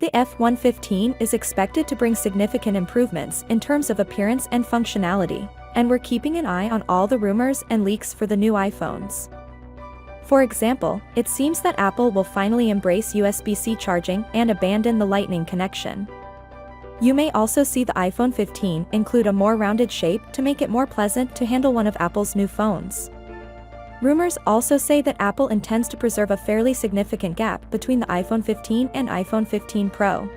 The F-115 is expected to bring significant improvements in terms of appearance and functionality, and we're keeping an eye on all the rumors and leaks for the new iPhones. For example, it seems that Apple will finally embrace USB-C charging and abandon the Lightning connection. You may also see the iPhone 15 include a more rounded shape to make it more pleasant to handle one of Apple's new phones. Rumors also say that Apple intends to preserve a fairly significant gap between the iPhone 15 and iPhone 15 Pro.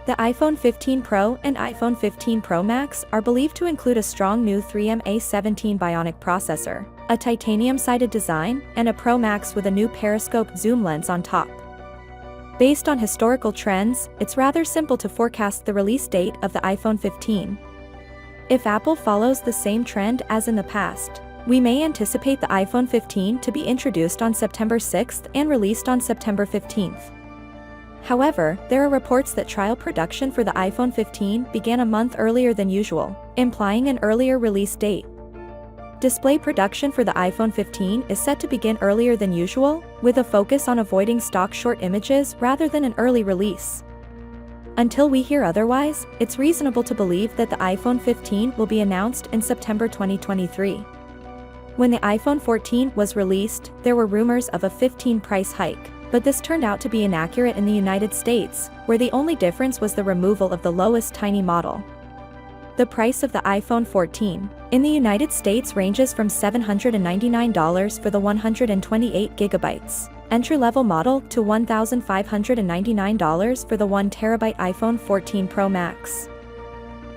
The iPhone 15 Pro and iPhone 15 Pro Max are believed to include a strong new 3M A17 Bionic processor, a titanium-sided design, and a Pro Max with a new periscope zoom lens on top. Based on historical trends, it's rather simple to forecast the release date of the iPhone 15. If Apple follows the same trend as in the past, we may anticipate the iPhone 15 to be introduced on September 6th and released on September 15th. However, there are reports that trial production for the iPhone 15 began a month earlier than usual, implying an earlier release date. Display production for the iPhone 15 is set to begin earlier than usual, with a focus on avoiding stock short images rather than an early release. Until we hear otherwise, it's reasonable to believe that the iPhone 15 will be announced in September 2023. When the iPhone 14 was released, there were rumors of a 15 price hike, but this turned out to be inaccurate in the United States, where the only difference was the removal of the lowest tiny model. The price of the iPhone 14 in the United States ranges from $799 for the 128GB entry-level model to $1,599 for the 1TB iPhone 14 Pro Max.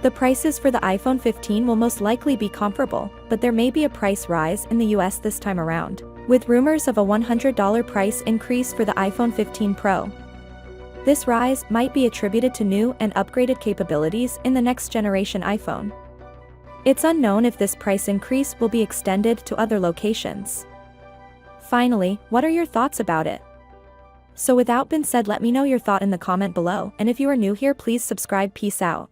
The prices for the iPhone 15 will most likely be comparable, but there may be a price rise in the US this time around, with rumors of a $100 price increase for the iPhone 15 Pro. This rise might be attributed to new and upgraded capabilities in the next generation iPhone. It's unknown if this price increase will be extended to other locations. Finally, what are your thoughts about it? So without being said, let me know your thought in the comment below, and if you are new here, please subscribe. Peace out.